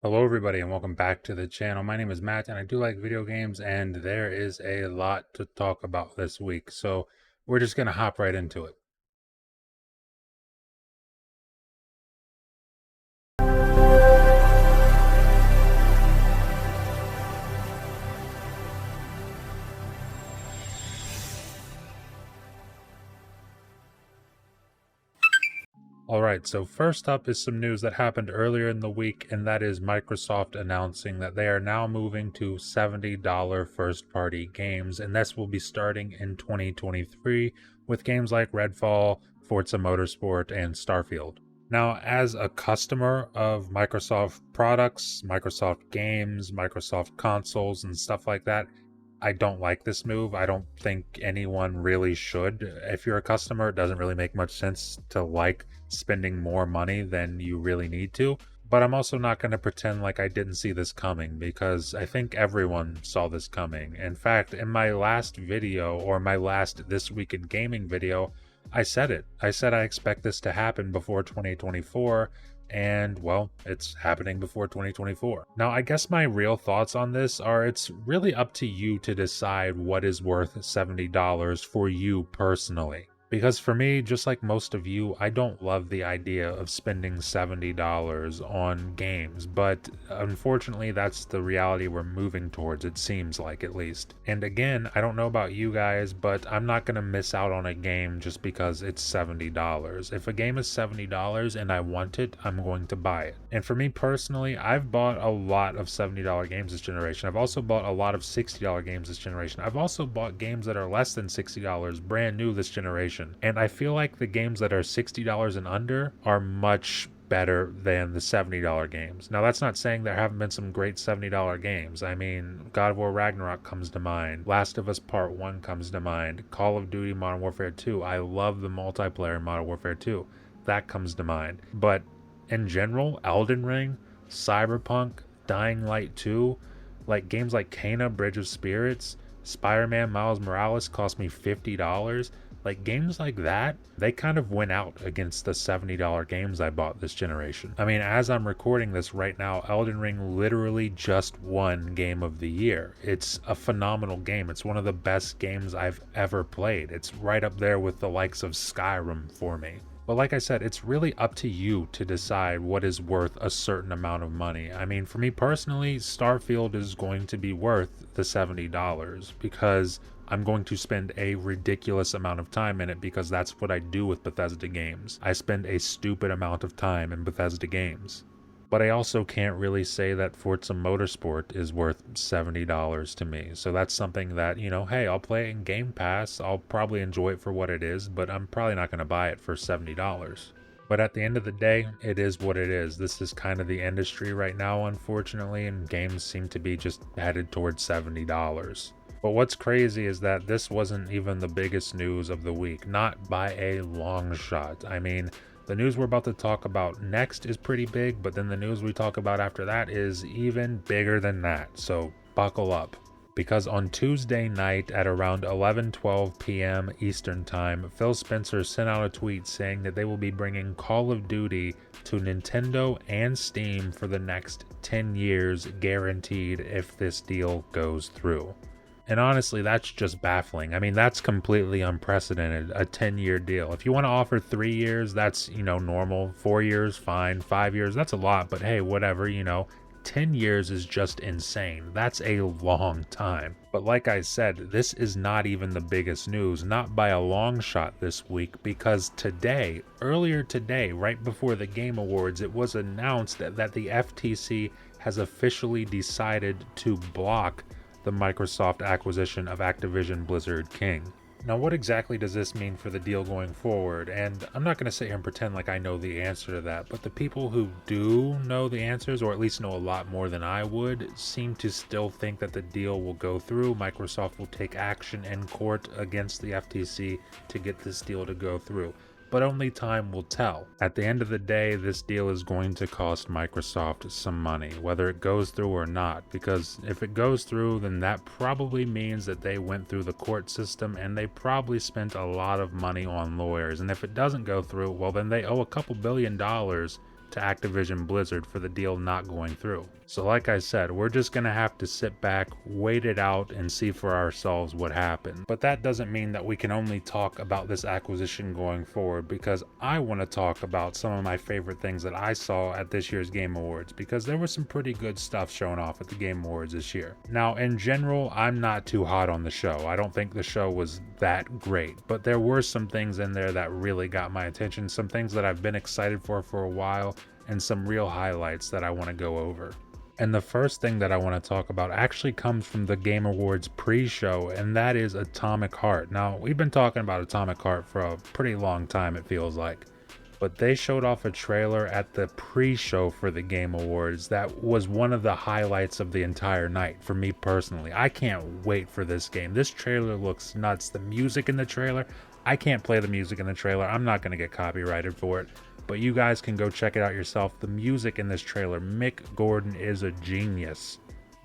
Hello everybody and welcome back to the channel. My name is Matt and I do like video games and there is a lot to talk about this week. So we're just going to hop right into it. Alright, so first up is some news that happened earlier in the week, and that is Microsoft announcing that they are now moving to $70 first-party games, and this will be starting in 2023 with games like Redfall, Forza Motorsport, and Starfield. Now, as a customer of Microsoft products, Microsoft games, Microsoft consoles, and stuff like that, I don't like this move. I don't think anyone really should. If you're a customer, it doesn't really make much sense to like spending more money than you really need to. But I'm also not going to pretend like I didn't see this coming because I think everyone saw this coming. In fact, in my last video or my last This Week in Gaming video, I said it. I said I expect this to happen before 2024, and well, it's happening before 2024. Now, I guess my real thoughts on this are it's really up to you to decide what is worth $70 for you personally. Because for me, just like most of you, I don't love the idea of spending $70 on games, but unfortunately that's the reality we're moving towards, it seems like, at least. And again, I don't know about you guys, but I'm not going to miss out on a game just because it's $70. If a game is $70 and I want it, I'm going to buy it. And for me personally, I've bought a lot of $70 games this generation. I've also bought a lot of $60 games this generation. I've also bought games that are less than $60 brand new this generation. And I feel like the games that are $60 and under are much better than the $70 games. Now, that's not saying there haven't been some great $70 games. I mean, God of War Ragnarok comes to mind. Last of Us Part 1 comes to mind. Call of Duty Modern Warfare 2. I love the multiplayer in Modern Warfare 2. That comes to mind. But in general, Elden Ring, Cyberpunk, Dying Light 2, like games like Kena, Bridge of Spirits, Spider-Man Miles Morales cost me $50. Like games like that, they kind of went out against the $70 games I bought this generation. I mean, as I'm recording this right now, Elden Ring literally just won Game of the Year. It's a phenomenal game. It's one of the best games I've ever played. It's right up there with the likes of Skyrim for me. But like I said, it's really up to you to decide what is worth a certain amount of money. I mean, for me personally, Starfield is going to be worth the $70 because I'm going to spend a ridiculous amount of time in it because that's what I do with Bethesda games. I spend a stupid amount of time in Bethesda games. But I also can't really say that Forza Motorsport is worth $70 to me. So that's something that, hey, I'll play it in Game Pass. I'll probably enjoy it for what it is, but I'm probably not going to buy it for $70. But at the end of the day, it is what it is. This is kind of the industry right now, unfortunately, and games seem to be just headed towards $70. But what's crazy is that this wasn't even the biggest news of the week, not by a long shot. I mean, the news we're about to talk about next is pretty big, but then the news we talk about after that is even bigger than that. So buckle up. Because on Tuesday night at around 11:12 p.m. Eastern Time, Phil Spencer sent out a tweet saying that they will be bringing Call of Duty to Nintendo and Steam for the next 10 years guaranteed if this deal goes through. And honestly, that's just baffling. I mean, that's completely unprecedented, a 10-year deal. If you want to offer 3 years, that's, normal. 4 years, fine. 5 years, that's a lot. But hey, whatever, 10 years is just insane. That's a long time. But like I said, this is not even the biggest news, not by a long shot this week, because earlier today, right before the Game Awards, it was announced that the FTC has officially decided to block the Microsoft acquisition of Activision Blizzard King. Now, what exactly does this mean for the deal going forward? And I'm not going to sit here and pretend like I know the answer to that, but the people who do know the answers, or at least know a lot more than I would, seem to still think that the deal will go through. Microsoft will take action in court against the FTC to get this deal to go through. But only time will tell. At the end of the day, this deal is going to cost Microsoft some money, whether it goes through or not, because if it goes through, then that probably means that they went through the court system and they probably spent a lot of money on lawyers. And if it doesn't go through, well, then they owe a couple $1 billion to Activision Blizzard for the deal not going through. So like I said, we're just gonna have to sit back, wait it out, and see for ourselves what happened. But that doesn't mean that we can only talk about this acquisition going forward, because I want to talk about some of my favorite things that I saw at this year's Game Awards, because there was some pretty good stuff shown off at the Game Awards this year. Now, in general, I'm not too hot on the show. I don't think the show was that great, but there were some things in there that really got my attention, some things that I've been excited for a while, and some real highlights that I want to go over. And the first thing that I want to talk about actually comes from the Game Awards pre-show, and that is Atomic Heart. Now, we've been talking about Atomic Heart for a pretty long time, it feels like. But they showed off a trailer at the pre-show for the Game Awards that was one of the highlights of the entire night for me personally. I can't wait for this game. This trailer looks nuts. The music in the trailer, I can't play the music in the trailer. I'm not going to get copyrighted for it. But you guys can go check it out yourself. The music in this trailer, Mick Gordon is a genius.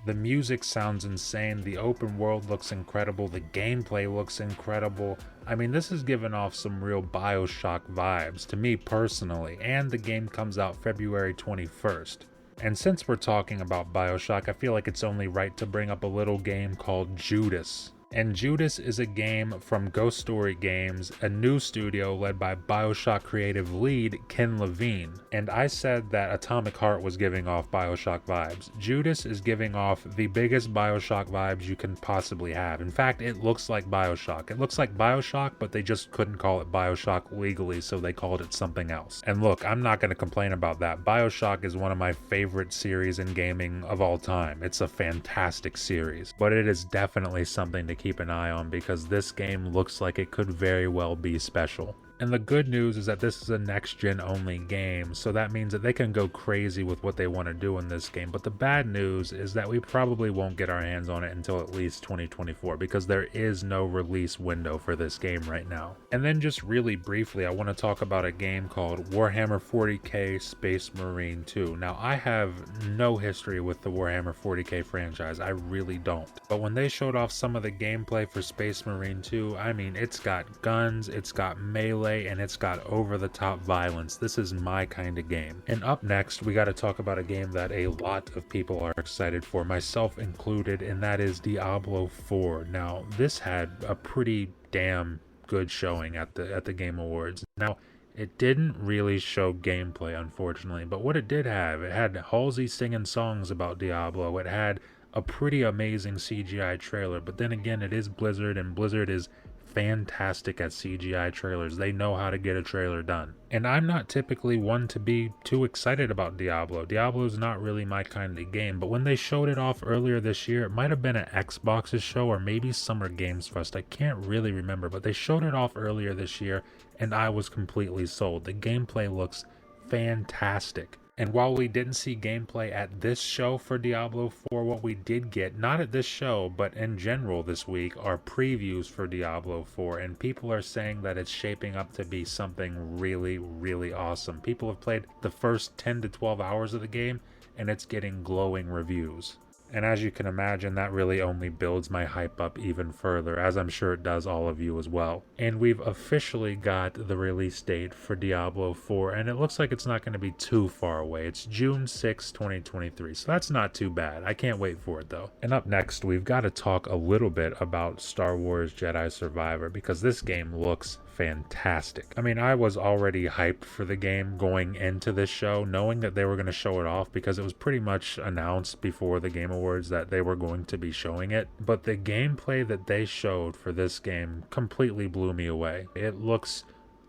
The music sounds insane. The open world looks incredible. The gameplay looks incredible. I mean, this is giving off some real BioShock vibes to me personally. And the game comes out February 21st. And since we're talking about BioShock, I feel like it's only right to bring up a little game called Judas. And Judas is a game from Ghost Story Games, a new studio led by BioShock creative lead Ken Levine. And I said that Atomic Heart was giving off BioShock vibes. Judas is giving off the biggest BioShock vibes you can possibly have. In fact, it looks like BioShock. It looks like BioShock, but they just couldn't call it BioShock legally, so they called it something else. And look, I'm not going to complain about that. BioShock is one of my favorite series in gaming of all time. It's a fantastic series, but it is definitely something to keep an eye on, because this game looks like it could very well be special. And the good news is that this is a next-gen only game, so that means that they can go crazy with what they want to do in this game. But the bad news is that we probably won't get our hands on it until at least 2024, because there is no release window for this game right now. And then just really briefly, I want to talk about a game called Warhammer 40k Space Marine 2. Now, I have no history with the Warhammer 40k franchise, I really don't. But when they showed off some of the gameplay for Space Marine 2, I mean, it's got guns, it's got melee, and it's got over-the-top violence. This is my kind of game. And up next, we got to talk about a game that a lot of people are excited for, myself included, and that is Diablo 4. Now, this had a pretty damn good showing at the Game Awards. Now, it didn't really show gameplay, unfortunately, but what it did have, it had Halsey singing songs about Diablo. It had a pretty amazing CGI trailer, but then again, it is Blizzard, and Blizzard is fantastic at CGI trailers. They know how to get a trailer done. And I'm not typically one to be too excited about Diablo. Diablo's not really my kind of game, but when they showed it off earlier this year, it might have been at Xbox's show or maybe Summer Games Fest. I can't really remember, but they showed it off earlier this year and I was completely sold. The gameplay looks fantastic. And while we didn't see gameplay at this show for Diablo 4, what we did get, not at this show, but in general this week, are previews for Diablo 4. And people are saying that it's shaping up to be something really, really awesome. People have played the first 10 to 12 hours of the game, and it's getting glowing reviews. And as you can imagine, that really only builds my hype up even further, as I'm sure it does all of you as well. And we've officially got the release date for Diablo 4, and it looks like it's not going to be too far away. It's June 6, 2023, so that's not too bad. I can't wait for it though. And up next, we've got to talk a little bit about Star Wars Jedi Survivor, because this game looks fantastic. I mean, I was already hyped for the game going into this show, knowing that they were going to show it off, because it was pretty much announced before the Game Awards that they were going to be showing it. But the gameplay that they showed for this game completely blew me away. It looks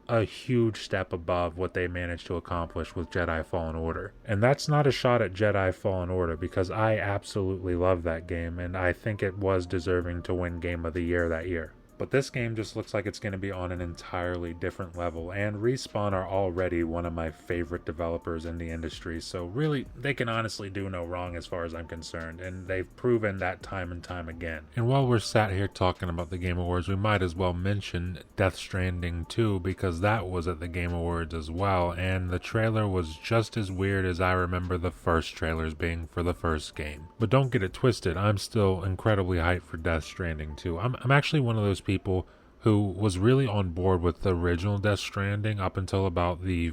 a huge step above what they managed to accomplish with Jedi Fallen Order. And that's not a shot at Jedi Fallen Order, because I absolutely love that game and I think it was deserving to win Game of the Year that year. But this game just looks like it's going to be on an entirely different level, and Respawn are already one of my favorite developers in the industry, so really, they can honestly do no wrong as far as I'm concerned, and they've proven that time and time again. And while we're sat here talking about the Game Awards, we might as well mention Death Stranding 2, because that was at the Game Awards as well, and the trailer was just as weird as I remember the first trailers being for the first game. But don't get it twisted, I'm still incredibly hyped for Death Stranding 2. I'm actually one of those people who was really on board with the original Death Stranding up until about the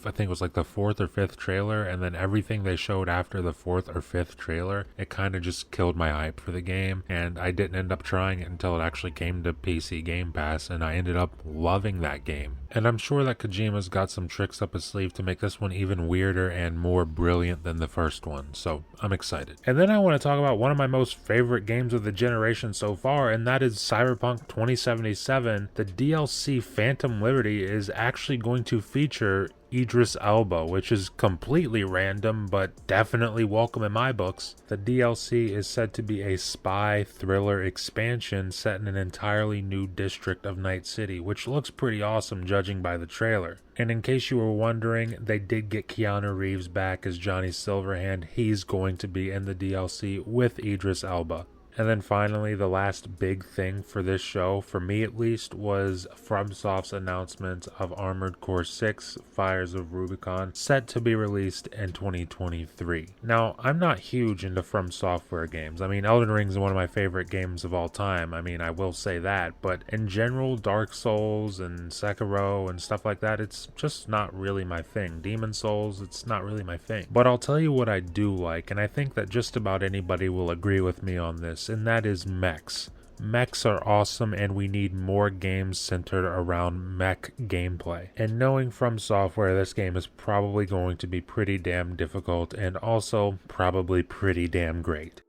I think it was like the fourth or fifth trailer, and then everything they showed after the fourth or fifth trailer, it kind of just killed my hype for the game, and I didn't end up trying it until it actually came to PC Game Pass, and I ended up loving that game. And I'm sure that Kojima's got some tricks up his sleeve to make this one even weirder and more brilliant than the first one, so I'm excited. And then I want to talk about one of my most favorite games of the generation so far, and that is Cyberpunk 2077. The DLC Phantom Liberty is actually going to feature Idris Elba, which is completely random but definitely welcome in my books. The DLC is said to be a spy thriller expansion set in an entirely new district of Night City, which looks pretty awesome judging by the trailer. And in case you were wondering, they did get Keanu Reeves back as Johnny Silverhand. He's going to be in the DLC with Idris Elba. And then finally, the last big thing for this show, for me at least, was FromSoft's announcement of Armored Core 6 Fires of Rubicon, set to be released in 2023. Now, I'm not huge into From Software games. I mean, Elden Ring is one of my favorite games of all time. I mean, I will say that. But in general, Dark Souls and Sekiro and stuff like that, it's just not really my thing. Demon Souls, it's not really my thing. But I'll tell you what I do like, and I think that just about anybody will agree with me on this, and that is mechs. Mechs are awesome, and we need more games centered around mech gameplay. And knowing From Software, this game is probably going to be pretty damn difficult and also probably pretty damn great.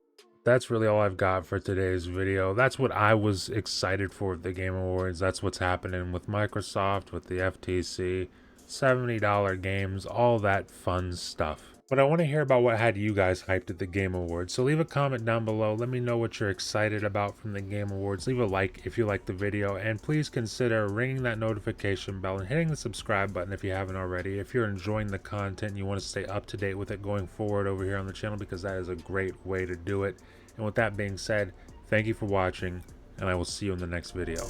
That's really all I've got for today's video. That's what I was excited for at the Game Awards. That's what's happening with Microsoft, with the FTC, $70 games, all that fun stuff. But I want to hear about what had you guys hyped at the Game Awards. So leave a comment down below. Let me know what you're excited about from the Game Awards. Leave a like if you liked the video. And please consider ringing that notification bell and hitting the subscribe button if you haven't already. If you're enjoying the content and you want to stay up to date with it going forward over here on the channel, because that is a great way to do it. And with that being said, thank you for watching, and I will see you in the next video.